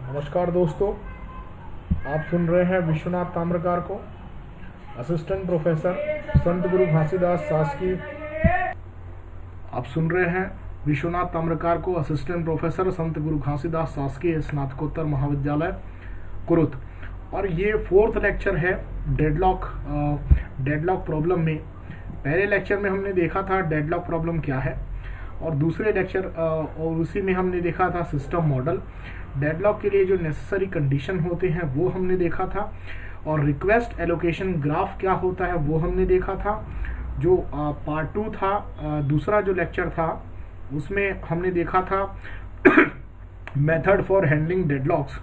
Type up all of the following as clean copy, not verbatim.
नमस्कार दोस्तों, आप सुन रहे हैं विश्वनाथ ताम्रकार को, असिस्टेंट प्रोफेसर संत गुरु घासीदास शासकीय। आप सुन रहे हैं विश्वनाथ ताम्रकार को, असिस्टेंट प्रोफेसर संत गुरु घासीदास शासकीय स्नातकोत्तर महाविद्यालय कुरुत। और ये 4th लेक्चर है डेडलॉक प्रॉब्लम में। पहले लेक्चर में हमने देखा था डेडलॉक प्रॉब्लम क्या है, और दूसरे लेक्चर और उसी में हमने देखा था सिस्टम मॉडल। डेडलॉक के लिए जो नेसेसरी कंडीशन होते हैं वो हमने देखा था, और रिक्वेस्ट एलोकेशन ग्राफ क्या होता है वो हमने देखा था। जो पार्ट 2 था, दूसरा जो लेक्चर था उसमें हमने देखा था मेथड फॉर हैंडलिंग डेडलॉक्स।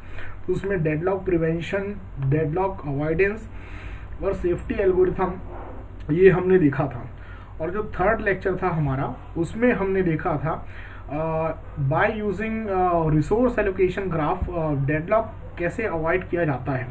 तो उसमें डेडलॉक प्रिवेंशन, डेडलॉक अवॉइडेंस और सेफ्टी एल्गोरिथम ये हमने देखा था। और जो 3rd लेक्चर था हमारा, उसमें हमने देखा था by using resource allocation graph deadlock कैसे अवॉइड किया जाता है।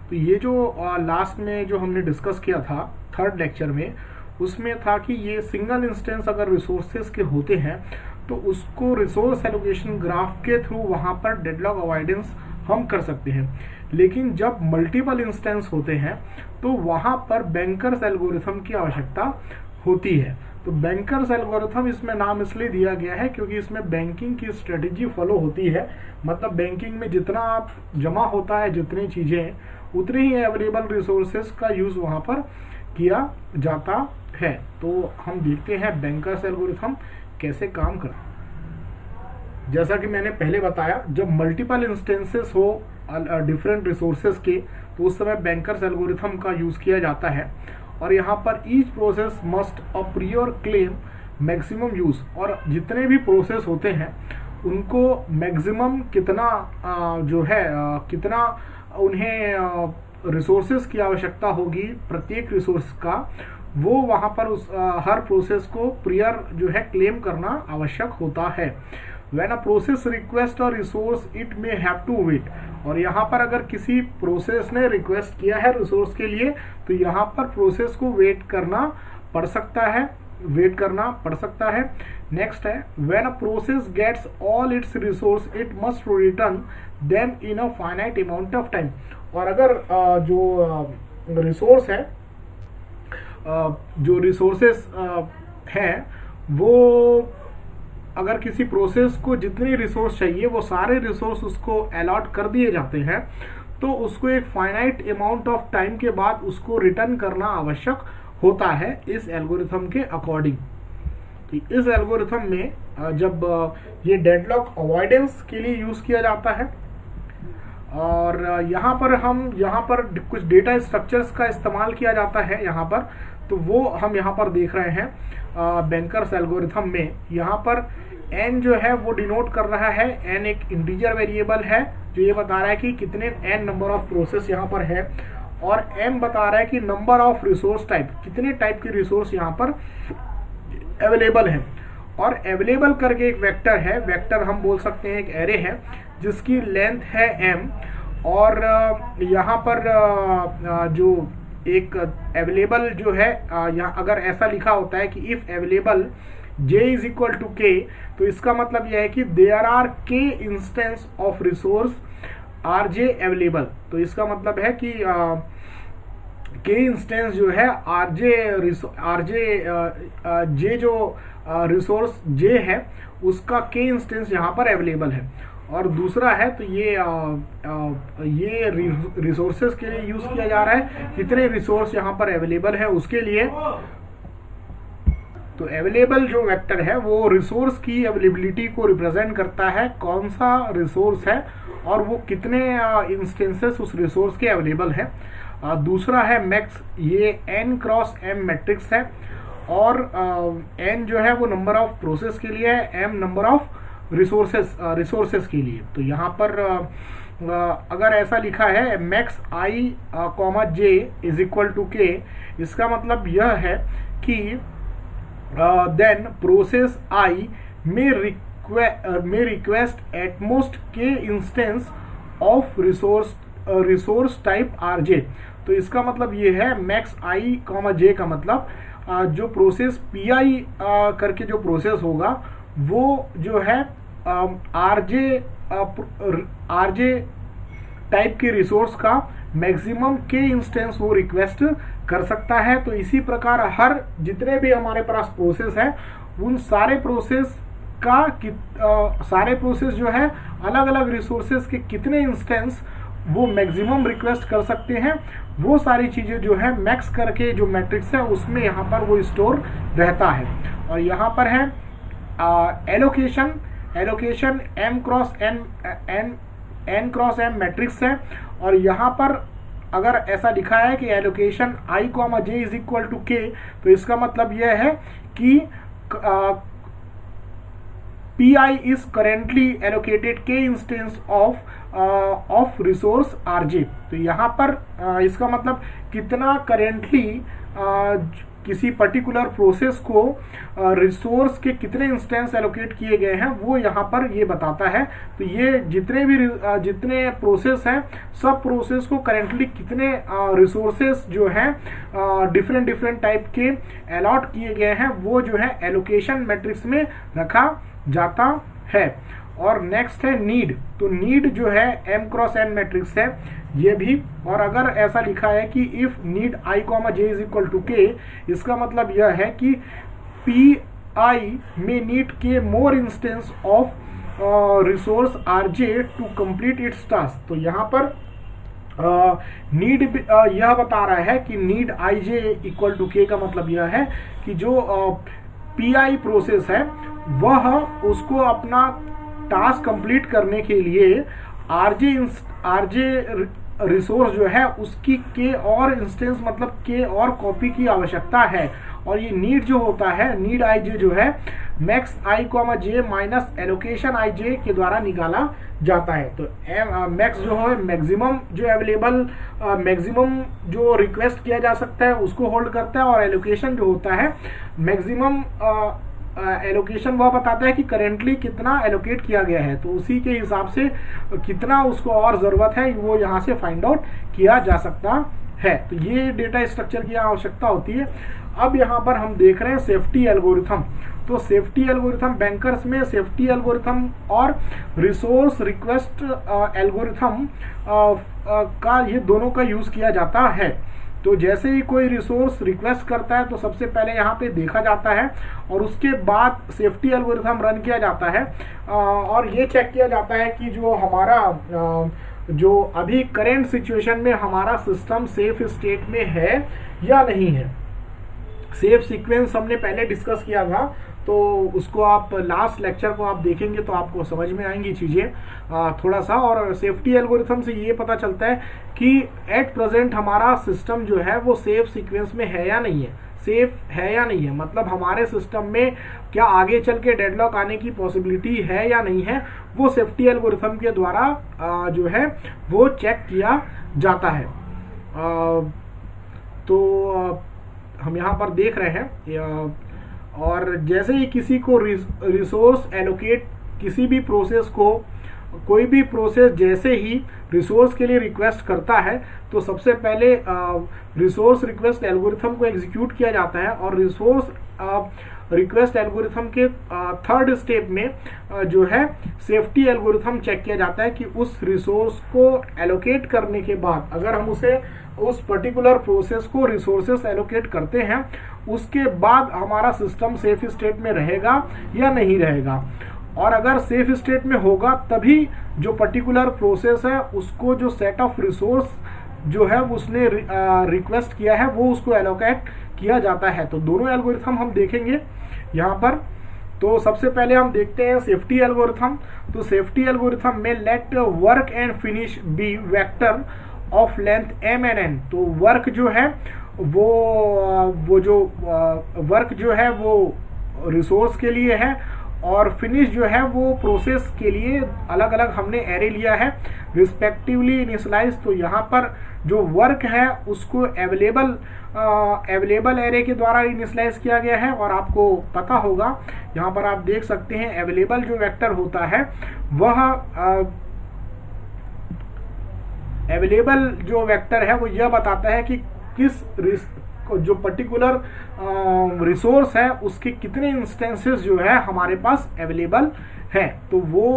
तो ये जो लास्ट में जो हमने डिस्कस किया था 3rd लेक्चर में, उसमें था कि ये सिंगल इंस्टेंस अगर रिसोर्सेज के होते हैं तो उसको रिसोर्स एलोकेशन ग्राफ के थ्रू वहाँ पर डेडलॉक अवॉइडेंस हम कर सकते हैं। लेकिन जब मल्टीपल इंस्टेंस होते हैं तो वहाँ पर बैंकर्स एल्गोरिथम की आवश्यकता होती है। तो बैंकर्स एल्गोरिथम इसमें नाम इसलिए दिया गया है क्योंकि इसमें बैंकिंग की स्ट्रेटेजी फॉलो होती है। मतलब बैंकिंग में जितना आप जमा होता है, जितनी चीजें, उतने ही अवेलेबल रिसोर्सेज का यूज वहां पर किया जाता है। तो हम देखते हैं बैंकर्स एल्गोरिथम कैसे काम करता है। जैसा कि मैंने पहले बताया, जब मल्टीपल इंस्टेंसेस हो डिफरेंट रिसोर्सेज के, तो उस समय बैंकर्स एल्गोरिथम का यूज किया जाता है। और यहाँ पर ईच प्रोसेस मस्ट अ प्रियर क्लेम मैक्सिमम यूज, और जितने भी प्रोसेस होते हैं उनको मैक्सिमम कितना जो है कितना उन्हें रिसोर्सेज की आवश्यकता होगी प्रत्येक रिसोर्स का, वो वहाँ पर उस हर प्रोसेस को प्रियर जो है क्लेम करना आवश्यक होता है। When a process request a resource, it may have to wait। और यहाँ पर अगर किसी प्रोसेस ने रिक्वेस्ट किया है रिसोर्स के लिए, तो यहाँ पर प्रोसेस को वेट करना पड़ सकता है। नेक्स्ट है when a process gets all its resource, it must return them in a finite amount of time। और अगर जो रिसोर्स है, जो रिसोर्सेस हैं, वो अगर किसी प्रोसेस को जितनी रिसोर्स चाहिए वो सारे रिसोर्स उसको अलॉट कर दिए जाते हैं, तो उसको एक फाइनाइट अमाउंट ऑफ टाइम के बाद उसको रिटर्न करना आवश्यक होता है इस एल्गोरिथम के अकॉर्डिंग। तो इस एल्गोरिथम में जब ये डेडलॉक अवॉइडेंस के लिए यूज किया जाता है, और यहाँ पर कुछ डेटा स्ट्रक्चर्स का इस्तेमाल किया जाता है यहाँ पर, तो वो हम यहाँ पर देख रहे हैं बैंकर्स एल्गोरिथम में। यहाँ पर n जो है वो डिनोट कर रहा है, n एक इंटीजर वेरिएबल है जो ये बता रहा है कि कितने n नंबर ऑफ प्रोसेस यहाँ पर है, और m बता रहा है कि नंबर ऑफ रिसोर्स टाइप, कितने टाइप की रिसोर्स यहाँ पर अवेलेबल है। और अवेलेबल करके एक वेक्टर है, वेक्टर हम बोल सकते हैं एक एरे है जिसकी लेंथ है m। और यहाँ पर जो एक अवेलेबल जो है, यहाँ अगर ऐसा लिखा होता है कि if available j is equal to k, तो इसका मतलब यह है कि there are k instance of resource R J available. तो इसका मतलब है कि k इंस्टेंस जो है j जो रिसोर्स j है उसका k इंस्टेंस यहाँ पर अवेलेबल है। और दूसरा है तो ये रिसोर्सेज के लिए यूज किया जा रहा है, कितने रिसोर्स यहाँ पर अवेलेबल है उसके लिए। तो अवेलेबल जो वेक्टर है वो रिसोर्स की अवेलेबिलिटी को रिप्रेजेंट करता है, कौन सा रिसोर्स है और वो कितने इंस्टेंसेस उस रिसोर्स के अवेलेबल है। दूसरा है मैक्स, ये n क्रॉस m मैट्रिक्स है, और n जो है वो नंबर ऑफ प्रोसेस के लिए है, m नंबर ऑफ रिसोर्सेस के लिए। तो यहाँ पर अगर ऐसा लिखा है max i j is equal to k, इसका मतलब यह है कि then process i may request at most k instance of resource type rj। तो इसका मतलब ये है मैक्स i j का मतलब जो प्रोसेस pi करके जो प्रोसेस होगा वो जो है आरजे टाइप के रिसोर्स का मैक्सिमम के इंस्टेंस वो रिक्वेस्ट कर सकता है। तो इसी प्रकार हर जितने भी हमारे पास प्रोसेस है उन सारे प्रोसेस जो है अलग अलग रिसोर्सेज के कितने इंस्टेंस वो मैक्सिमम रिक्वेस्ट कर सकते हैं, वो सारी चीज़ें जो है मैक्स करके जो मैट्रिक्स है उसमें यहाँ पर वो स्टोर रहता है। और यहाँ पर है allocation m cross m matrix है। और यहाँ पर अगर ऐसा लिखा है कि allocation i, j is equal to k, तो इसका मतलब यह है कि Pi is currently allocated k instance of resource Rj। तो यहाँ पर इसका मतलब कितना करेंटली किसी पर्टिकुलर प्रोसेस को रिसोर्स के कितने इंस्टेंस एलोकेट किए गए हैं वो यहाँ पर ये बताता है। तो ये जितने प्रोसेस हैं सब प्रोसेस को करेंटली कितने रिसोर्सेस जो हैं डिफरेंट टाइप के अलॉट किए गए हैं वो जो है एलोकेशन मैट्रिक्स में रखा जाता है। और नेक्स्ट है नीड। तो नीड जो है m क्रॉस n मैट्रिक्स है ये भी। और अगर ऐसा लिखा है कि if need i, j is equal to k, इसका मतलब यह है कि Pi में नीड के more instance of resource Rj to complete its task. तो यहाँ पर नीड यह बता रहा है कि need ij equal to k का मतलब यह है कि जो Pi प्रोसेस है वह उसको अपना टास्क कंप्लीट करने के लिए आरजे रिसोर्स जो है उसकी के और इंस्टेंस मतलब के और कॉपी की आवश्यकता है। और ये नीड जो होता है नीड आई जे जो है max I J minus allocation आई जे के द्वारा निकाला जाता है। तो मैक्स जो है मैक्सिमम जो अवेलेबल मैक्सिमम जो रिक्वेस्ट किया जा सकता है उसको होल्ड करता है, और एलोकेशन जो होता है मैक्सिमम एलोकेशन वह बताता है कि करेंटली कितना एलोकेट किया गया है, तो उसी के हिसाब से कितना उसको और ज़रूरत है वो यहाँ से फाइंड आउट किया जा सकता है। तो ये डेटा स्ट्रक्चर की आवश्यकता होती है। अब यहाँ पर हम देख रहे हैं सेफ्टी एल्गोरिथम। तो सेफ्टी एल्गोरिथम बैंकर्स में सेफ्टी एल्गोरिथम और रिसोर्स रिक्वेस्ट एल्गोरिथम का ये दोनों का यूज़ किया जाता है। तो जैसे ही कोई रिसोर्स रिक्वेस्ट करता है तो सबसे पहले यहाँ पे देखा जाता है और उसके बाद सेफ्टी एल्गोरिथम रन किया जाता है और ये चेक किया जाता है कि जो हमारा जो अभी करेंट सिचुएशन में हमारा सिस्टम सेफ स्टेट में है या नहीं है। सेफ सीक्वेंस हमने पहले डिस्कस किया था, तो उसको आप लास्ट लेक्चर को आप देखेंगे तो आपको समझ में आएंगी चीज़ें थोड़ा सा। और सेफ्टी एल्गोरिथम से ये पता चलता है कि एट प्रेजेंट हमारा सिस्टम जो है वो सेफ सीक्वेंस में है या नहीं है, सेफ है या नहीं है, मतलब हमारे सिस्टम में क्या आगे चल के डेडलॉक आने की पॉसिबिलिटी है या नहीं है, वो सेफ्टी एल्गोरिथम के द्वारा जो है वो चेक किया जाता है। तो हम यहाँ पर देख रहे हैं और जैसे ही किसी को रिसोर्स एलोकेट किसी भी प्रोसेस को कोई भी प्रोसेस जैसे ही रिसोर्स के लिए रिक्वेस्ट करता है तो सबसे पहले रिसोर्स रिक्वेस्ट एल्गोरिथम को एग्जीक्यूट किया जाता है। और रिसोर्स रिक्वेस्ट एल्गोरिथम के थर्ड स्टेप में जो है सेफ्टी एल्गोरिथम चेक किया जाता है कि उस रिसोर्स को एलोकेट करने के बाद अगर हम उस पर्टिकुलर प्रोसेस को रिसोर्सेस एलोकेट करते हैं उसके बाद हमारा सिस्टम सेफ स्टेट में रहेगा या नहीं रहेगा। और अगर सेफ स्टेट में होगा तभी जो पर्टिकुलर प्रोसेस है उसको जो सेट ऑफ रिसोर्स जो है उसने रिक्वेस्ट किया है वो उसको एलोकेट किया जाता है। तो दोनों एल्गोरिथम हम देखेंगे यहाँ पर। तो सबसे पहले हम देखते हैं सेफ्टी एल्गोरिथम। तो सेफ्टी एल्गोरिथम में let work and finish be vector of length m and n। तो वर्क जो है वो जो वर्क जो है वो रिसोर्स के लिए है और फिनिश जो है वो प्रोसेस के लिए अलग अलग हमने एरे लिया है रिस्पेक्टिवली इनिशियलाइज। तो यहाँ पर जो वर्क है उसको अवेलेबल एरे के द्वारा इनिशियलाइज किया गया है। और आपको पता होगा यहाँ पर आप देख सकते हैं अवेलेबल जो वेक्टर होता है वह अवेलेबल जो वेक्टर है वो यह बताता है कि किस जो पर्टिकुलर रिसोर्स है उसके कितने इंस्टेंसेस जो है हमारे पास अवेलेबल है तो वो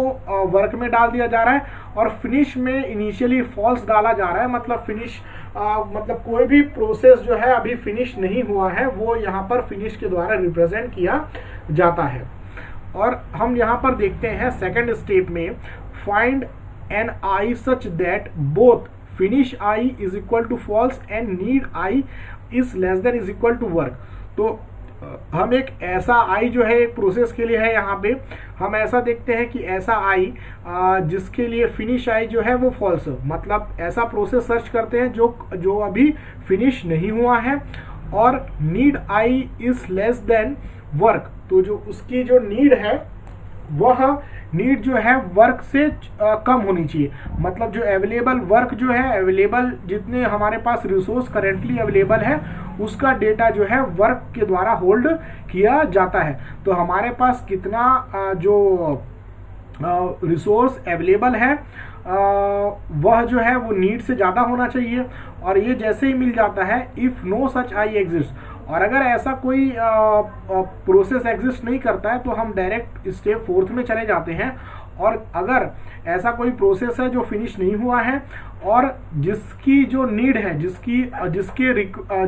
वर्क में डाल दिया जा रहा है, और फिनिश में इनिशियली फॉल्स डाला जा रहा है, मतलब फिनिश मतलब कोई भी प्रोसेस जो है अभी फिनिश नहीं हुआ है वो यहाँ पर फिनिश के द्वारा रिप्रेजेंट किया जाता है। और हम यहाँ पर देखते हैं सेकंड स्टेप में, find an I such that both finish I is equal to false and need I is less than is equal to work. तो हम एक ऐसा आई जो है एक प्रोसेस के लिए है, यहाँ पे हम ऐसा देखते हैं कि ऐसा आई जिसके लिए फिनिश आई जो है वो फॉल्स, मतलब ऐसा प्रोसेस सर्च करते हैं जो अभी फिनिश नहीं हुआ है, और need I is less then work. तो जो उसकी जो नीड है वह नीड जो है वर्क से कम होनी चाहिए, मतलब जो अवेलेबल वर्क जो है, अवेलेबल जितने हमारे पास रिसोर्स करेंटली अवेलेबल है उसका डेटा जो है वर्क के द्वारा होल्ड किया जाता है। तो हमारे पास कितना जो रिसोर्स अवेलेबल है वह जो है वो नीड से ज़्यादा होना चाहिए, और ये जैसे ही मिल जाता है if no such I exist, और अगर ऐसा कोई प्रोसेस एग्जिस्ट नहीं करता है तो हम डायरेक्ट स्टेप 4 में चले जाते हैं। और अगर ऐसा कोई प्रोसेस है जो फिनिश नहीं हुआ है और जिसकी जो नीड है,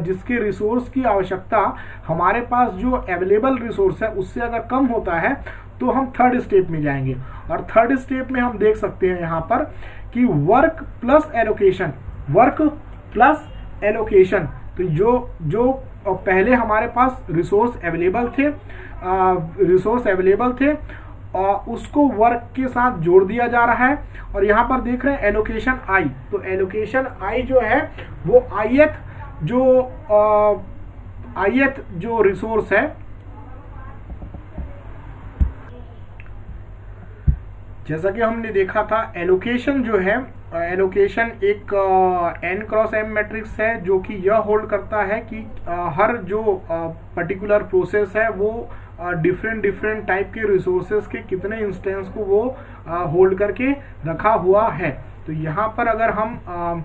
जिसके रिसोर्स की आवश्यकता हमारे पास जो अवेलेबल रिसोर्स है उससे अगर कम होता है तो हम थर्ड स्टेप में जाएंगे। और थर्ड स्टेप में हम देख सकते हैं यहाँ पर कि work plus allocation, work plus allocation. तो जो पहले हमारे पास रिसोर्स अवेलेबल थे उसको वर्क के साथ जोड़ दिया जा रहा है, और यहाँ पर देख रहे हैं एलोकेशन आई। तो एलोकेशन आई जो है वो आईएथ जो रिसोर्स है, जैसा कि हमने देखा था एलोकेशन जो है, एलोकेशन एक n क्रॉस m मैट्रिक्स है जो कि यह होल्ड करता है कि हर जो पर्टिकुलर प्रोसेस है वो डिफरेंट टाइप के रिसोर्सेज के कितने इंस्टेंस को वो होल्ड करके रखा हुआ है। तो यहाँ पर अगर हम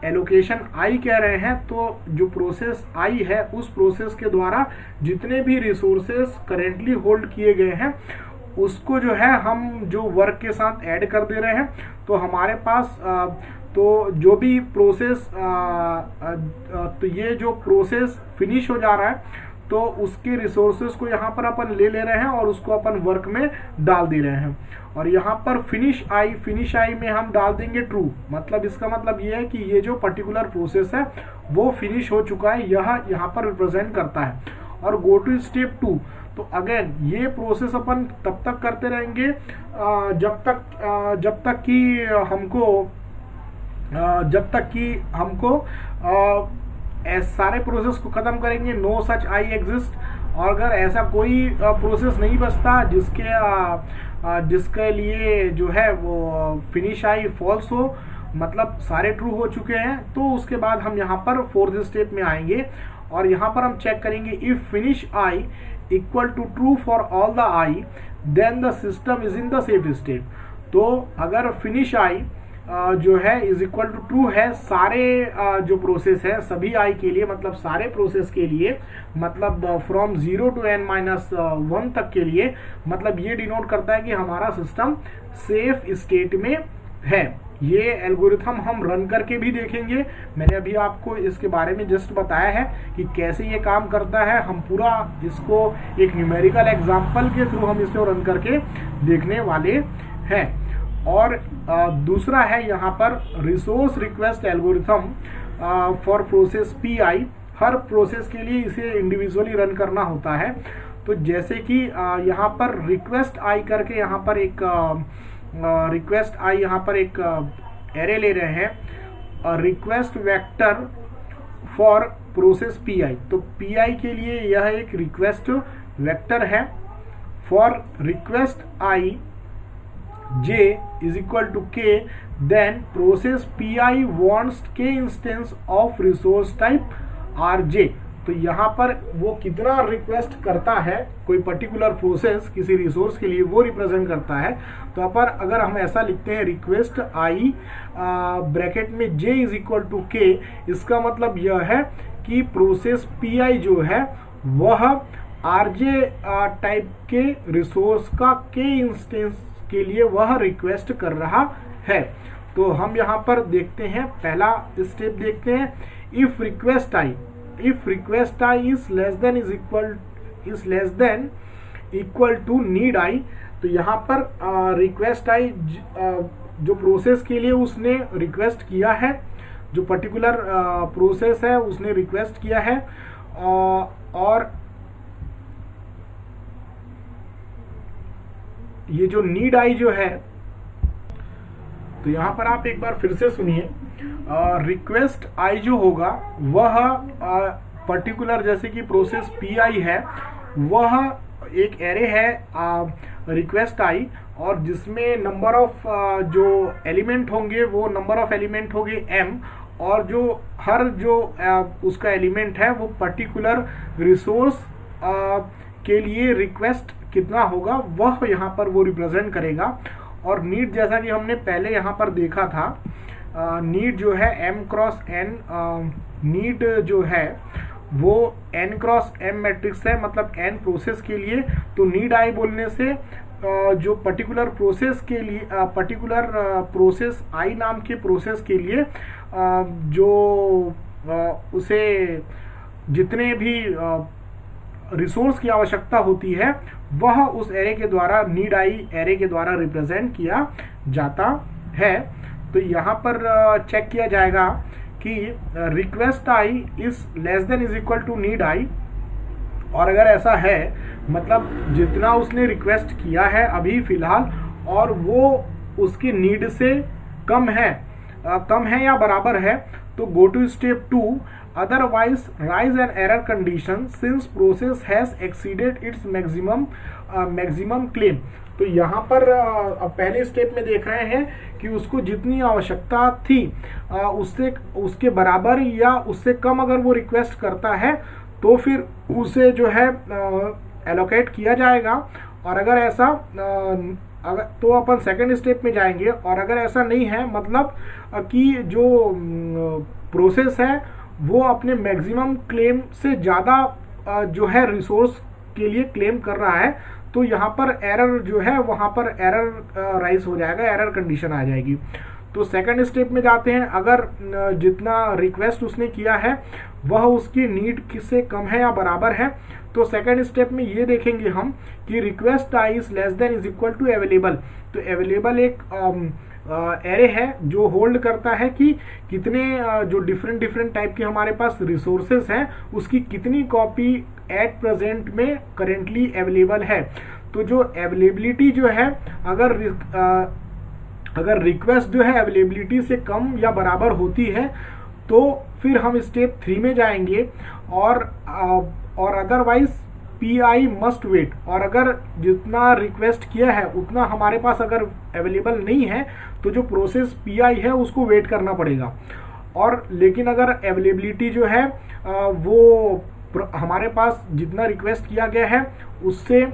एलोकेशन आई कह रहे हैं तो जो प्रोसेस आई है उस प्रोसेस के द्वारा जितने भी रिसोर्सेज करेंटली होल्ड किए गए हैं उसको जो है हम जो वर्क के साथ ऐड कर दे रहे हैं। तो हमारे पास तो जो भी प्रोसेस तो ये जो प्रोसेस फिनिश हो जा रहा है तो उसके रिसोर्सेज को यहाँ पर अपन ले रहे हैं और उसको अपन वर्क में डाल दे रहे हैं। और यहाँ पर फिनिश आई में हम डाल देंगे ट्रू, मतलब इसका मतलब ये है कि ये जो पर्टिकुलर प्रोसेस है वो फिनिश हो चुका है, यह यहाँ पर रिप्रेजेंट करता है। और गो टू स्टेप 2, तो अगेन ये प्रोसेस अपन तब तक करते रहेंगे जब तक कि हमको सारे प्रोसेस को खत्म करेंगे, नो सच आई एग्जिस्ट। और अगर ऐसा कोई प्रोसेस नहीं बचता जिसके लिए जो है वो फिनिश आई फॉल्स हो, मतलब सारे ट्रू हो चुके हैं, तो उसके बाद हम यहाँ पर फोर्थ स्टेप में आएंगे और यहाँ पर हम चेक करेंगे if finish I equal to true for all the I then the system is in the safe state. तो अगर फिनिश आई जो है इज इक्वल टू ट्रू है सारे जो प्रोसेस है सभी आई के लिए, मतलब सारे प्रोसेस के लिए, मतलब फ्रॉम 0 to n-1 तक के लिए, मतलब ये डिनोट करता है कि हमारा सिस्टम सेफ स्टेट में है। ये एल्गोरिथम हम रन करके भी देखेंगे, मैंने अभी आपको इसके बारे में जस्ट बताया है कि कैसे ये काम करता है। हम पूरा इसको एक न्यूमेरिकल एग्जाम्पल के थ्रू हम इसको रन करके देखने वाले हैं। और दूसरा है यहाँ पर resource request algorithm for process PI. Her process के लिए इसे इंडिविजुअली रन करना होता है। तो जैसे कि यहाँ पर रिक्वेस्ट आई करके यहाँ पर एक एरे ले रहे हैं, request vector for process PI. तो पी.आई के लिए यह एक रिक्वेस्ट वेक्टर है for request I j is equal to k, then process pi wants k instance of resource type rj। तो यहाँ पर वो कितना रिक्वेस्ट करता है कोई पर्टिकुलर प्रोसेस किसी रिसोर्स के लिए वो रिप्रेजेंट करता है। तो अपन अगर हम ऐसा लिखते हैं रिक्वेस्ट आई ब्रैकेट में j is equal to k, इसका मतलब यह है कि प्रोसेस पी.आई जो है वह आरजे टाइप के रिसोर्स का के इंस्टेंस के लिए वह रिक्वेस्ट कर रहा है। तो हम यहाँ पर देखते हैं, पहला स्टेप देखते हैं, if request I is less than equal to need I. तो यहाँ पर रिक्वेस्ट आई जो प्रोसेस के लिए उसने रिक्वेस्ट किया है, जो पर्टिकुलर प्रोसेस है उसने रिक्वेस्ट किया है, और ये जो नीड आई जो है, तो यहाँ पर आप एक बार फिर से सुनिए, रिक्वेस्ट आई जो होगा वह पर्टिकुलर, जैसे कि प्रोसेस पी आई है, वह एक एरे है रिक्वेस्ट आई, और जिसमें नंबर ऑफ जो एलिमेंट होंगे वो नंबर ऑफ एलिमेंट होंगे m, और जो हर जो उसका एलिमेंट है वो पर्टिकुलर रिसोर्स के लिए रिक्वेस्ट कितना होगा वह यहाँ पर वो रिप्रेजेंट करेगा। और नीड, जैसा कि हमने पहले यहाँ पर देखा था, नीड जो है m क्रॉस n, नीड जो है वो n क्रॉस m मैट्रिक्स है, मतलब n प्रोसेस के लिए। तो नीड आई बोलने से जो पर्टिकुलर प्रोसेस के लिए, पर्टिकुलर प्रोसेस आई नाम के प्रोसेस के लिए जो उसे जितने भी रिसोर्स की आवश्यकता होती है वह उस एरे के द्वारा, नीड आई एरे के द्वारा रिप्रेजेंट किया जाता है। तो यहाँ पर चेक किया जाएगा कि request I is less than is equal to need I, और अगर ऐसा है मतलब जितना उसने रिक्वेस्ट किया है अभी फिलहाल और वो उसकी नीड से कम है या बराबर है, तो go to step 2, otherwise rise an error condition since process has exceeded its maximum claim। तो यहाँ पर पहले स्टेप में देख रहे हैं कि उसको जितनी आवश्यकता थी उसके बराबर या उससे कम अगर वो रिक्वेस्ट करता है तो फिर उसे जो है एलोकेट किया जाएगा। और अगर ऐसा तो अपन सेकंड स्टेप में जाएंगे, और अगर ऐसा नहीं है, मतलब कि जो प्रोसेस है वो अपने मैक्सिमम क्लेम से ज़्यादा जो है रिसोर्स के लिए क्लेम कर रहा है, तो यहाँ पर एरर जो है वहाँ पर एरर राइज हो जाएगा, एरर कंडीशन आ जाएगी। तो सेकंड स्टेप में जाते हैं, अगर जितना रिक्वेस्ट उसने किया है वह उसकी नीड से कम है या बराबर है, तो सेकंड स्टेप में ये देखेंगे हम कि request I is less than is equal to available. तो अवेलेबल एक एरे है जो होल्ड करता है कि कितने जो डिफरेंट टाइप के हमारे पास रिसोर्सेस हैं उसकी कितनी कॉपी एट प्रेजेंट में करेंटली अवेलेबल है। तो जो अवेलेबिलिटी जो है, अगर रिक्वेस्ट जो है अवेलेबिलिटी से कम या बराबर होती है तो फिर हम स्टेप 3 में जाएंगे, और otherwise P I must wait. और अगर जितना रिक्वेस्ट किया है उतना हमारे पास अगर अवेलेबल नहीं है तो जो प्रोसेस पी आई है उसको वेट करना पड़ेगा। और लेकिन अगर अवेलेबिलिटी जो है वो हमारे पास जितना रिक्वेस्ट किया गया है उससे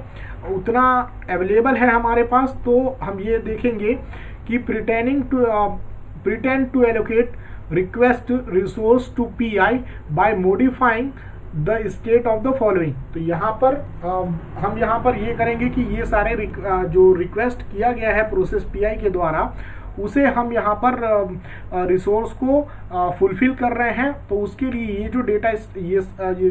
उतना अवेलेबल है हमारे पास, तो हम ये देखेंगे कि pretend to allocate request resource to PI by modifying the state of the following। तो यहाँ पर हम यहाँ पर ये करेंगे कि ये सारे जो रिक्वेस्ट किया गया है प्रोसेस PI के द्वारा उसे हम यहाँ पर रिसोर्स को फुलफिल कर रहे हैं। तो उसके लिए ये जो डेटा, ये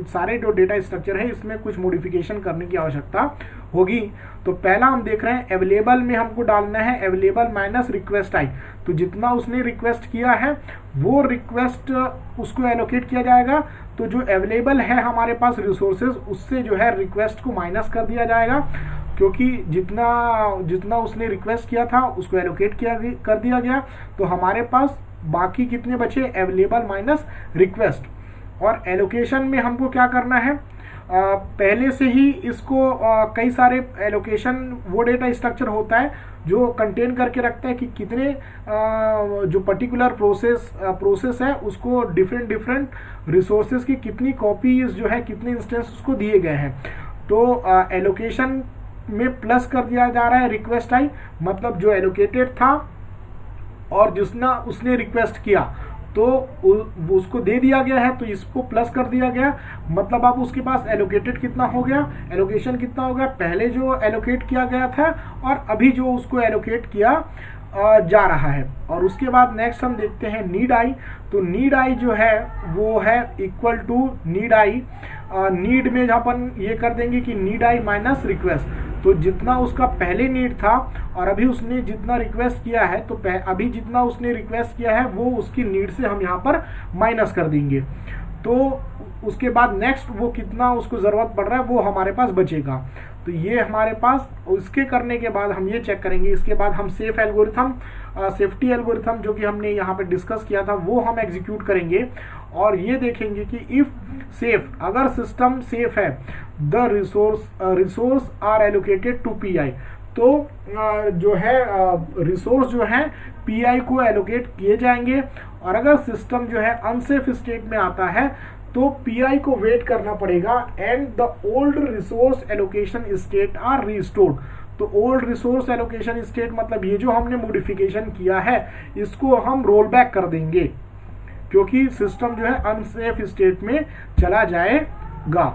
सारे जो डेटा स्ट्रक्चर है इसमें कुछ मॉडिफिकेशन करने की आवश्यकता होगी। तो पहला हम देख रहे हैं अवेलेबल में हमको डालना है अवेलेबल माइनस रिक्वेस्ट आई। तो जितना उसने रिक्वेस्ट किया है वो रिक्वेस्ट उसको एलोकेट किया जाएगा, तो जो अवेलेबल है हमारे पास रिसोर्सेज उससे जो है रिक्वेस्ट को माइनस कर दिया जाएगा, क्योंकि जितना उसने रिक्वेस्ट किया था उसको एलोकेट कर दिया गया। तो हमारे पास बाकी कितने बचे, अवेलेबल माइनस रिक्वेस्ट। और एलोकेशन में हमको क्या करना है, पहले से ही इसको कई सारे एलोकेशन वो डेटा स्ट्रक्चर होता है जो कंटेन करके रखता है कि कितने जो पर्टिकुलर प्रोसेस है उसको डिफरेंट रिसोर्सेज की कितनी कॉपीज जो है, कितने इंस्टेंस उसको दिए गए हैं। तो एलोकेशन में प्लस कर दिया जा रहा है रिक्वेस्ट आई, मतलब जो एलोकेटेड था और जितना उसने रिक्वेस्ट किया तो उसको दे दिया गया है तो इसको प्लस कर दिया गया, मतलब अब उसके पास एलोकेटेड कितना हो गया, एलोकेशन कितना हो गया, पहले जो एलोकेट किया गया था और अभी जो उसको एलोकेट किया जा रहा है। और उसके बाद नेक्स्ट हम देखते हैं नीड आई। तो नीड आई जो है वो है equal to need I, need में अपन ये कर देंगे कि नीड आई माइनस रिक्वेस्ट, तो जितना उसका पहले नीड था और अभी उसने जितना रिक्वेस्ट किया है, तो अभी जितना उसने रिक्वेस्ट किया है वो उसकी नीड से हम यहाँ पर माइनस कर देंगे। तो उसके बाद नेक्स्ट वो कितना उसको ज़रूरत पड़ रहा है वो हमारे पास बचेगा। तो ये हमारे पास, इसके करने के बाद हम ये चेक करेंगे, इसके बाद हम सेफ एल्गोरिथम, सेफ्टी एल्गोरिथम जो कि हमने यहाँ पे डिस्कस किया था वो हम एग्जीक्यूट करेंगे और ये देखेंगे कि इफ सेफ, अगर सिस्टम सेफ है, the resource are allocated to PI, तो जो है रिसोर्स जो है पीआई को एलोकेट किए जाएंगे। और अगर सिस्टम जो है अनसेफ स्टेट में आता है तो पीआई को वेट करना पड़ेगा and the old resource allocation state are restored. तो ओल्ड रिसोर्स एलोकेशन स्टेट मतलब ये जो हमने मॉडिफिकेशन किया है इसको हम रोल बैक कर देंगे, क्योंकि सिस्टम जो है अनसेफ स्टेट में चला जाएगा।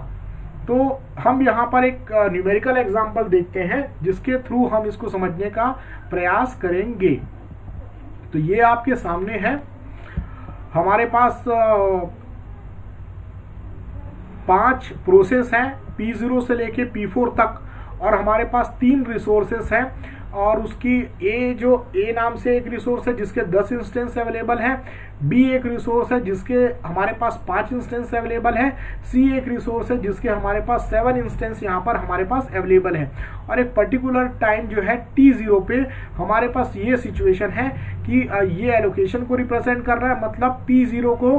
तो हम यहाँ पर एक न्यूमेरिकल एग्जांपल देखते हैं जिसके थ्रू हम इसको समझने का प्रयास करेंगे। तो ये आपके सामने है, हमारे पास 5 प्रोसेस हैं P0 से लेके P4 तक, और हमारे पास 3 रिसोर्सेस हैं और उसकी A नाम से एक रिसोर्स है जिसके 10 इंस्टेंस अवेलेबल हैं, B एक रिसोर्स है जिसके हमारे पास 5 इंस्टेंस अवेलेबल है, C एक रिसोर्स है जिसके हमारे पास 7 इंस्टेंस यहाँ पर हमारे पास अवेलेबल है। और एक पर्टिकुलर टाइम जो है T0 पे हमारे पास ये सिचुएशन है कि ये एलोकेशन को रिप्रेजेंट कर रहा है, मतलब P0 को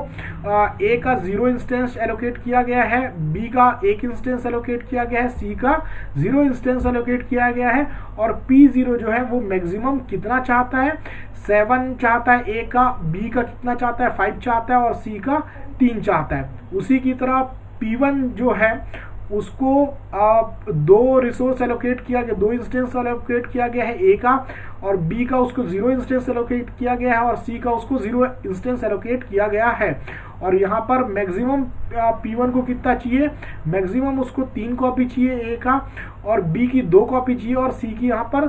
A का 0 इंस्टेंस एलोकेट किया गया है, B का 1 इंस्टेंस एलोकेट किया गया है, C का 0 इंस्टेंस एलोकेट किया गया है, और P0 जो है वो मैक्सिमम कितना चाहता है, 7 चाहता है A का, B का कितना चाहता है, 5 चाहता है, और C का 3 चाहता है। उसी की तरह P1 जो है उसको 2 रिसोर्स एलोकेट किया गया, 2 इंस्टेंस एलोकेट किया गया है A का, और B का उसको 0 इंस्टेंस एलोकेट किया गया है, और C का उसको 0 इंस्टेंस एलोकेट किया गया है। और यहाँ पर मैक्सिमम P1 को कितना चाहिए, मैक्सिमम उसको 3 कॉपी चाहिए A का, और B की 2 कॉपी चाहिए, और C की यहाँ पर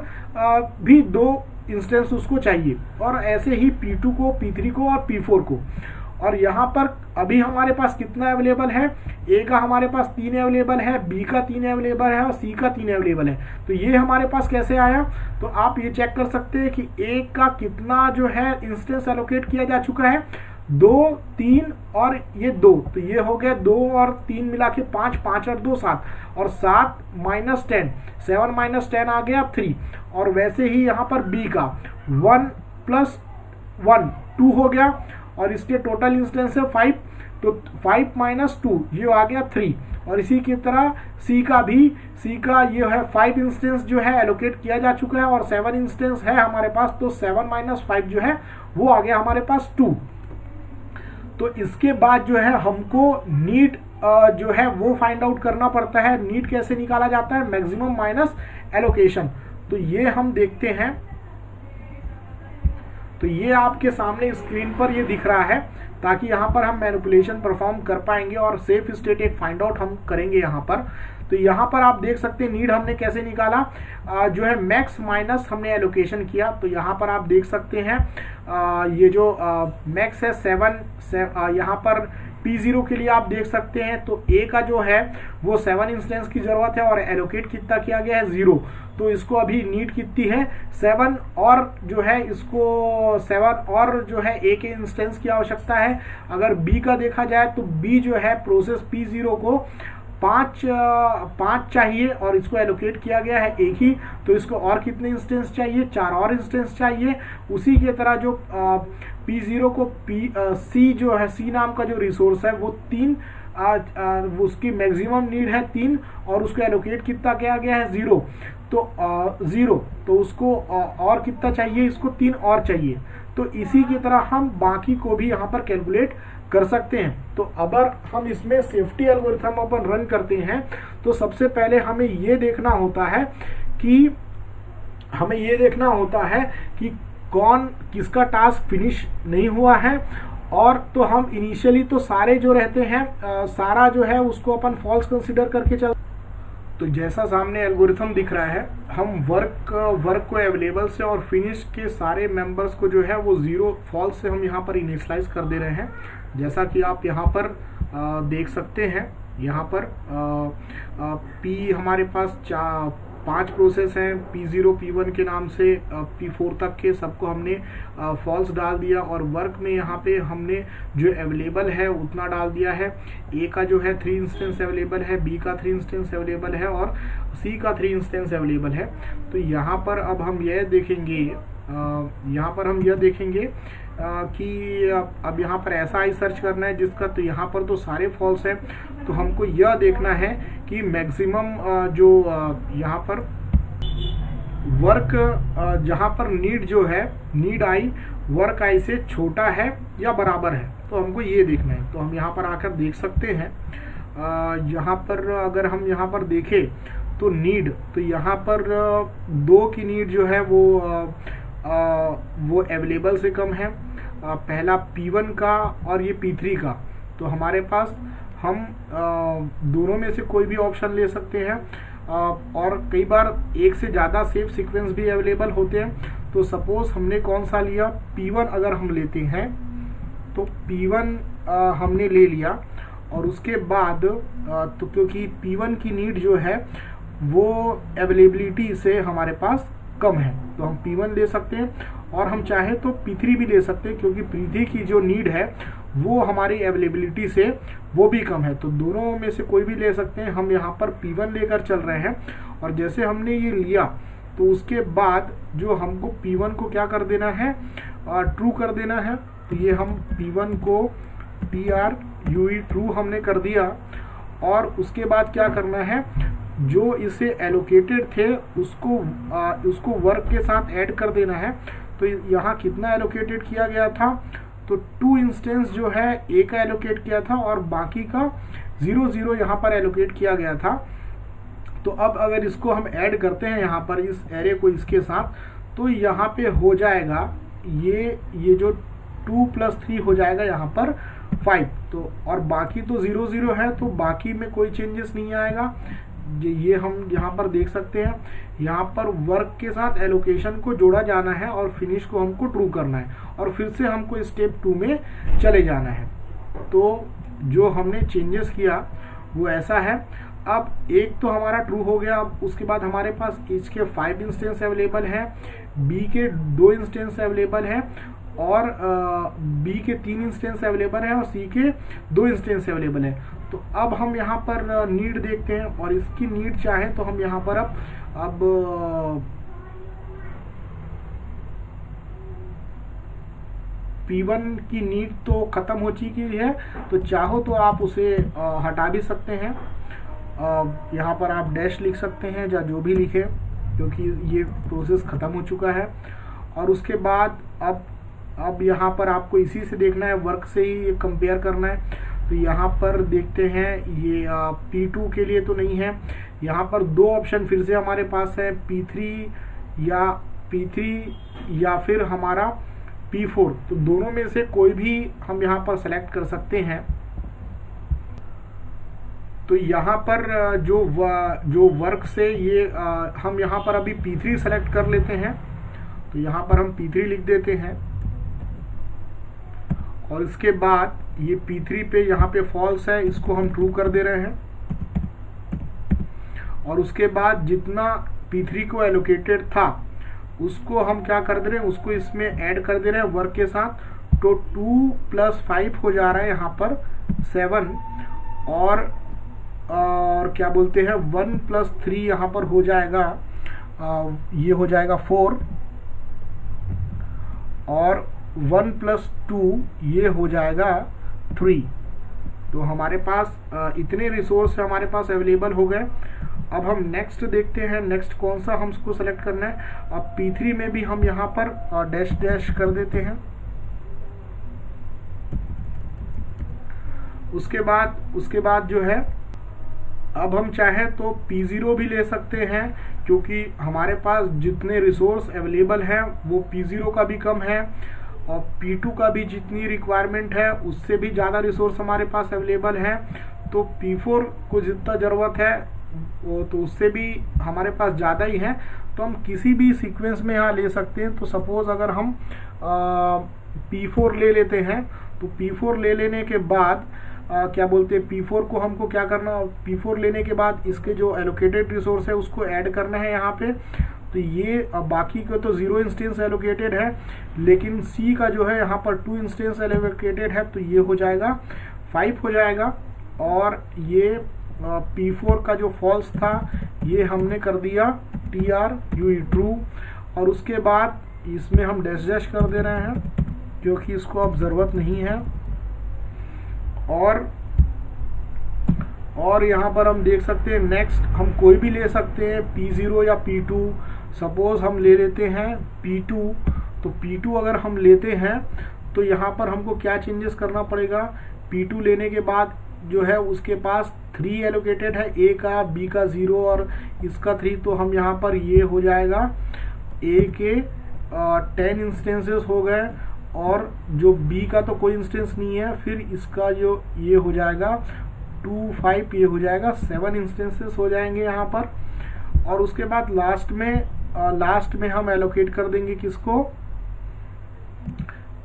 भी 2 इंस्टेंस उसको चाहिए, और ऐसे ही P2 को, P3 को और P4 को। और यहाँ पर अभी हमारे पास कितना अवेलेबल है, A का हमारे पास 3 अवेलेबल है, B का 3 अवेलेबल है, और C का 3 अवेलेबल है। तो ये हमारे पास कैसे आया, तो आप ये चेक कर सकते हैं कि A का कितना जो है इंस्टेंस एलोकेट किया जा चुका है, 2, 3 और ये 2, तो ये हो गया 2 और 3 मिला के 5, 5 और 2 7, और 7 माइनस 10, 7 माइनस 10 आ गया 3। और वैसे ही यहाँ पर B का 1 प्लस 1 2 हो गया, और इसके टोटल इंस्टेंस है 5, तो 5 माइनस 2 ये आ गया 3। और इसी की तरह C का भी, C का ये है 5 इंस्टेंस जो है एलोकेट किया जा चुका है, और 7 इंस्टेंस है हमारे पास, तो 7 माइनस 5 जो है वो आ गया हमारे पास 2। तो इसके बाद जो है हमको नीड जो है वो फाइंड आउट करना पड़ता है। नीड कैसे निकाला जाता है, मैक्सिमम माइनस एलोकेशन। तो ये हम देखते हैं, तो ये आपके सामने स्क्रीन पर ये दिख रहा है, ताकि यहाँ पर हम मैनिपुलेशन परफॉर्म कर पाएंगे और सेफ स्टेट एक फाइंड आउट हम करेंगे यहाँ पर। तो यहाँ पर आप देख सकते हैं नीड हमने कैसे निकाला, जो है मैक्स माइनस हमने एलोकेशन किया। तो यहाँ पर आप देख सकते हैं ये जो मैक्स है 7, यहाँ पर P0 के लिए आप देख सकते हैं, तो A का जो है वो 7 इंस्टेंस की जरूरत है, और एलोकेट कितना किया गया है 0। तो इसको अभी नीड कितनी है 7, और जो है इसको 7 और जो है A के इंस्टेंस की आवश्यकता है। अगर B का देखा जाए तो B जो है प्रोसेस P0 को 5 चाहिए, और इसको एलोकेट किया गया है 1 ही, तो इसको और कितने इंस्टेंस चाहिए, 4 और इंस्टेंस चाहिए। उसी की तरह जो P0 को C जो है, C नाम का जो रिसोर्स है वो 3, उसकी मैक्सिमम नीड है 3, और उसको एलोकेट कितना किया गया है 0, तो 0, तो उसको और कितना चाहिए, इसको 3 और चाहिए। तो इसी की तरह हम बाकी को भी यहाँ पर कैलकुलेट कर सकते हैं। तो अगर हम इसमें सेफ्टी एल्गोरिथम अपन रन करते हैं, तो सबसे पहले हमें ये देखना होता है कि कौन किसका टास्क फिनिश नहीं हुआ है, और तो हम इनिशियली तो सारे जो रहते हैं सारा जो है उसको अपन फॉल्स कंसिडर करके चल। तो जैसा सामने एल्गोरिथम दिख रहा है, हम वर्क को अवेलेबल से और फिनिश के सारे मेंबर्स को जो है वो जीरो फॉल्स से हम यहाँ पर इनिशियलाइज कर दे रहे हैं। जैसा कि आप यहाँ पर देख सकते हैं, यहाँ पर पी हमारे पास 5 प्रोसेस हैं, P0 P1 के नाम से P4 तक के सबको हमने फॉल्स डाल दिया, और वर्क में यहाँ पे हमने जो अवेलेबल है उतना डाल दिया है। A का जो है 3 इंस्टेंस अवेलेबल है, B का 3 इंस्टेंस अवेलेबल है और C का 3 इंस्टेंस अवेलेबल है। तो यहाँ पर अब हम यह देखेंगे, कि अब यहाँ पर ऐसा ही सर्च करना है जिसका, तो यहाँ पर तो सारे फॉल्स हैं, तो हमको यह देखना है कि मैक्सिमम जो यहाँ पर वर्क जहाँ पर नीड जो है, नीड आई वर्क आई से छोटा है या बराबर है, तो हमको ये देखना है। तो हम यहाँ पर आकर देख सकते हैं, यहाँ पर अगर हम यहाँ पर देखें तो नीड, तो यहाँ पर 2 की नीड जो है वो अवेलेबल से कम है, पहला P1 का और ये P3 का। तो हमारे पास हम दोनों में से कोई भी ऑप्शन ले सकते हैं, और कई बार एक से ज़्यादा सेफ सीक्वेंस भी अवेलेबल होते हैं। तो सपोज हमने कौन सा लिया, P1 अगर हम लेते हैं तो P1 हमने ले लिया, और उसके बाद तो क्योंकि P1 की नीड जो है वो अवेलेबिलिटी से हमारे पास कम है, तो हम P1 ले सकते हैं, और हम चाहे तो P3 भी ले सकते हैं, क्योंकि P3 की जो नीड है वो हमारी अवेलेबिलिटी से वो भी कम है। तो दोनों में से कोई भी ले सकते हैं। हम यहाँ पर P1 लेकर चल रहे हैं, और जैसे हमने ये लिया तो उसके बाद जो हमको P1 को क्या कर देना है, ट्रू कर देना है। तो ये हम P1 को TRUE ट्रू हमने कर दिया, और उसके बाद क्या करना है, जो इसे एलोकेटेड थे उसको वर्क के साथ ऐड कर देना है। तो यहाँ कितना एलोकेटेड किया गया था, तो 2 इंस्टेंस जो है A का एलोकेट किया था, और बाकी का 0 यहाँ पर एलोकेट किया गया था। तो अब अगर इसको हम ऐड करते हैं यहाँ पर इस एरे को इसके साथ, तो यहाँ पे हो जाएगा ये जो 2 + 3 हो जाएगा यहाँ पर 5। तो और बाकी तो 0 है, तो बाकी में कोई चेंजेस नहीं आएगा। ये हम यहाँ पर देख सकते हैं, यहाँ पर वर्क के साथ एलोकेशन को जोड़ा जाना है और फिनिश को हमको ट्रू करना है, और फिर से हमको स्टेप 2 में चले जाना है। तो जो हमने चेंजेस किया वो ऐसा है। अब एक तो हमारा ट्रू हो गया, अब उसके बाद हमारे पास इसके 5 इंस्टेंस अवेलेबल हैं, बी के 2 इंस्टेंस अवेलेबल हैं, और बी के 3 इंस्टेंस अवेलेबल है, और सी के 2 इंस्टेंस अवेलेबल है। तो अब हम यहाँ पर नीड देखते हैं, और इसकी नीड चाहे तो हम यहाँ पर अब P1 की नीड तो खत्म हो चुकी है, तो चाहो तो आप उसे हटा भी सकते हैं। यहाँ पर आप डैश लिख सकते हैं या जो भी लिखे, क्योंकि ये प्रोसेस खत्म हो चुका है। और उसके बाद अब यहाँ पर आपको इसी से देखना है, वर्क से ही कंपेयर करना है। तो यहाँ पर देखते हैं, ये P2 के लिए तो नहीं है। यहाँ पर 2 ऑप्शन फिर से हमारे पास है, P3 या फिर हमारा P4। तो दोनों में से कोई भी हम यहाँ पर सेलेक्ट कर सकते हैं। तो यहाँ पर जो वर्क से ये हम यहाँ पर अभी P3 सेलेक्ट कर लेते हैं। तो यहाँ पर हम P3 लिख देते हैं, और इसके बाद ये P3 पे यहाँ पे फॉल्स है, इसको हम ट्रू कर दे रहे हैं। और उसके बाद जितना P3 को एलोकेटेड था उसको हम क्या कर दे रहे हैं, उसको इसमें ऐड कर दे रहे हैं वर्क के साथ। तो 2 + 5 हो जा रहा है यहाँ पर 7, और क्या बोलते हैं 1 + 3 यहाँ पर हो जाएगा, ये हो जाएगा 4, और 1 + 2 ये हो जाएगा 3। तो हमारे पास इतने रिसोर्स हमारे पास अवेलेबल हो गए। अब हम नेक्स्ट देखते हैं, नेक्स्ट कौन सा हमको सेलेक्ट करना है। अब P3 में भी हम यहाँ पर डैश डैश कर देते हैं। उसके बाद जो है, अब हम चाहें तो P0 भी ले सकते हैं, क्योंकि हमारे पास जितने रिसोर्स अवेलेबल हैं वो P0 का भी कम है, और P2 का भी जितनी रिक्वायरमेंट है उससे भी ज़्यादा रिसोर्स हमारे पास अवेलेबल है। तो P4 को जितना ज़रूरत है वो तो उससे भी हमारे पास ज़्यादा ही है। तो हम किसी भी सीक्वेंस में यहाँ ले सकते हैं। तो सपोज अगर हम P4 ले लेते हैं तो P4 ले लेने के बाद क्या बोलते हैं, P4 को हमको क्या करना, P4 लेने के बाद इसके जो एलोकेटेड रिसोर्स है उसको ऐड करना है यहाँ पे। तो ये बाकी का तो 0 इंस्टेंस एलोकेटेड है, लेकिन C का जो है यहाँ पर 2 इंस्टेंस एलोकेटेड है, तो ये हो जाएगा 5 हो जाएगा। और ये P4 का जो फॉल्स था ये हमने कर दिया TR UE ट्रू। और उसके बाद इसमें हम डैश डैश कर दे रहे हैं क्योंकि इसको अब ज़रूरत नहीं है। और यहाँ पर हम देख सकते हैं नेक्स्ट हम कोई भी ले सकते हैं, P0 या P2। सपोज हम ले लेते हैं P2। तो P2 अगर हम लेते हैं तो यहाँ पर हमको क्या चेंजेस करना पड़ेगा, P2 लेने के बाद जो है उसके पास 3 एलोकेटेड है, A का, B का 0 और इसका 3। तो हम यहाँ पर ये हो जाएगा A के 10 इंस्टेंसेस हो गए, और जो B का तो कोई इंस्टेंस नहीं है, फिर इसका जो ये हो जाएगा 2 5, ये हो जाएगा 7 इंस्टेंसेस हो जाएंगे यहाँ पर। और उसके बाद लास्ट में हम एलोकेट कर देंगे किसको,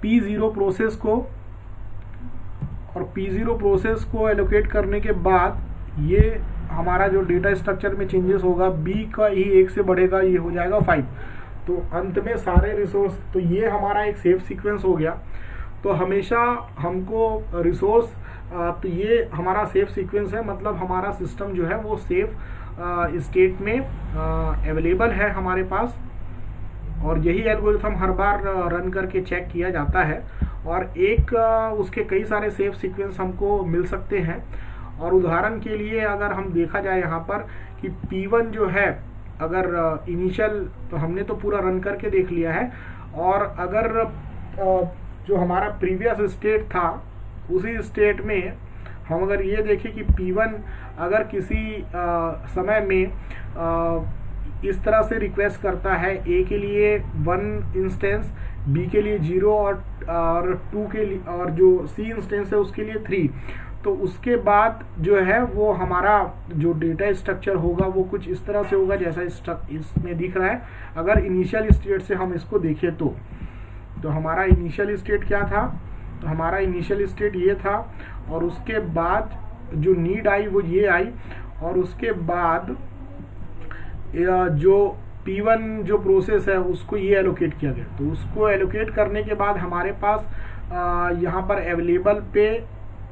P0 प्रोसेस को। और P0 प्रोसेस को एलोकेट करने के बाद ये हमारा जो डेटा स्ट्रक्चर में चेंजेस होगा, B का ही 1 से बढ़ेगा, ये हो जाएगा 5। तो अंत में सारे रिसोर्स, तो ये हमारा एक सेफ सीक्वेंस हो गया। तो हमेशा हमको रिसोर्स, तो ये हमारा सेफ सीक्वेंस है, मतलब हमारा सिस्टम जो है वो सेफ स्टेट में अवेलेबल है हमारे पास। और यही एल्गोरिथम हर बार रन करके चेक किया जाता है। और एक उसके कई सारे सेफ सीक्वेंस हमको मिल सकते हैं। और उदाहरण के लिए अगर हम देखा जाए यहाँ पर कि P1 जो है, अगर इनिशियल, तो हमने तो पूरा रन करके देख लिया है। और अगर जो हमारा प्रीवियस स्टेट था उसी स्टेट में हम अगर ये देखें कि P1 अगर किसी समय में इस तरह से रिक्वेस्ट करता है, A के लिए 1 इंस्टेंस, B के लिए 0 और 2 के लिए, और जो C इंस्टेंस है उसके लिए 3, तो उसके बाद जो है वो हमारा जो डेटा स्ट्रक्चर होगा वो कुछ इस तरह से होगा जैसा इसमें दिख रहा है। अगर इनिशियल स्टेट से हम इसको देखें तो हमारा इनिशियल स्टेट क्या था, तो हमारा इनिशियल स्टेट ये था। और उसके बाद जो नीड आई वो ये आई। और उसके बाद जो P1 जो प्रोसेस है उसको ये एलोकेट किया गया। तो उसको एलोकेट करने के बाद हमारे पास यहाँ पर अवेलेबल पे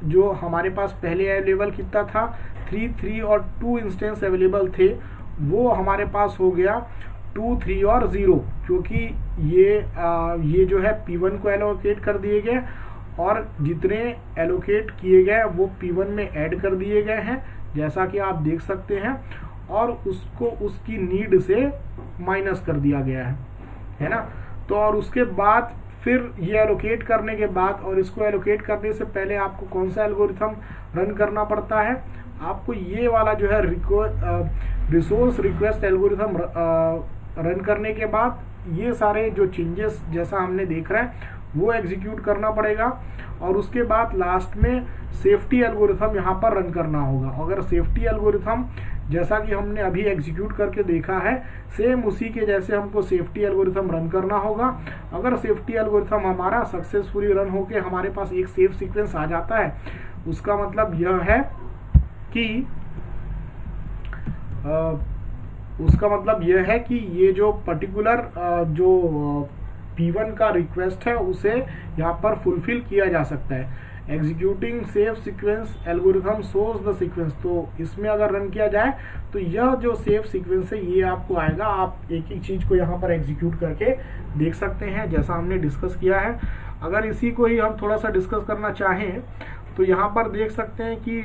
जो हमारे पास पहले अवेलेबल कितना था, 3 और 2 इंस्टेंस अवेलेबल थे, वो हमारे पास हो गया 2 3 और 0, क्योंकि ये जो है P1 को एलोकेट कर दिए गए और जितने एलोकेट किए गए वो P1 में ऐड कर दिए गए हैं, जैसा कि आप देख सकते हैं। और उसको उसकी नीड से माइनस कर दिया गया है ना। तो और उसके बाद फिर ये एलोकेट करने के बाद, और इसको एलोकेट करने से पहले आपको कौन सा एल्गोरिथम रन करना पड़ता है, आपको ये वाला जो है रिसोर्स रिक्वेस्ट एल्गोरिथम रन करने के बाद ये सारे जो चेंजेस जैसा हमने देख रहे हैं वो एग्जीक्यूट करना पड़ेगा। और उसके बाद लास्ट में सेफ्टी एल्गोरिथम यहाँ पर रन करना होगा। अगर सेफ्टी एल्गोरिथम जैसा कि हमने अभी एग्जीक्यूट करके देखा है, सेम उसी के जैसे हमको सेफ्टी एल्गोरिथम रन करना होगा। अगर सेफ्टी एल्गोरिथम हमारा सक्सेसफुली रन होके हमारे पास एक सेफ सीक्वेंस आ जाता है, उसका मतलब यह है कि ये जो पर्टिकुलर जो P1 का रिक्वेस्ट है उसे यहाँ पर फुलफिल किया जा सकता है। Executing safe sequence algorithm source the sequence, तो इसमें अगर रन किया जाए तो यह जो सेफ सीक्वेंस है ये आपको आएगा। आप एक एक चीज को यहाँ पर एग्जीक्यूट करके देख सकते हैं जैसा हमने डिस्कस किया है। अगर इसी को ही हम थोड़ा सा डिस्कस करना चाहें तो यहाँ पर देख सकते हैं कि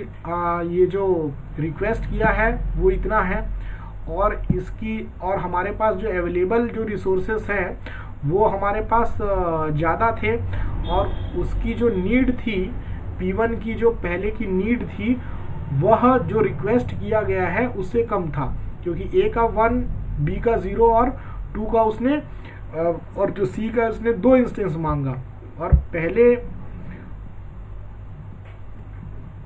ये जो रिक्वेस्ट किया है वो इतना है, और हमारे पास जो अवेलेबल जो रिसोर्सेस हैं वो हमारे पास ज़्यादा थे, और उसकी जो नीड थी P1 की, जो पहले की नीड थी, वह जो रिक्वेस्ट किया गया है उससे कम था, क्योंकि A का 1, B का 0 और 2 का उसने और जो C का उसने 2 इंस्टेंस मांगा। और पहले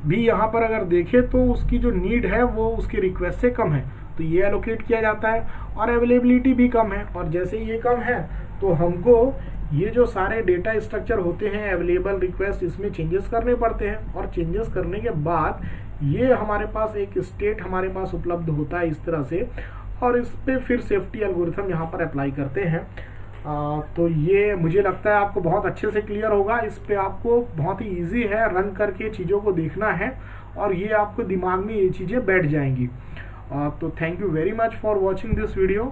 भी यहाँ पर अगर देखें तो उसकी जो नीड है वो उसकी रिक्वेस्ट से कम है, तो ये एलोकेट किया जाता है। और अवेलेबिलिटी भी कम है, और जैसे ये कम है तो हमको ये जो सारे डेटा स्ट्रक्चर होते हैं अवेलेबल, रिक्वेस्ट, इसमें चेंजेस करने पड़ते हैं। और चेंजेस करने के बाद ये हमारे पास एक स्टेट हमारे पास उपलब्ध होता है इस तरह से, और इस पे फिर सेफ्टी एल्गोरिथम यहाँ पर अप्लाई करते हैं। तो ये मुझे लगता है आपको बहुत अच्छे से क्लियर होगा। इस पे आपको बहुत ही इजी है, रन करके चीज़ों को देखना है और ये आपको दिमाग में ये चीज़ें बैठ जाएंगी। तो thank you very much for watching this video.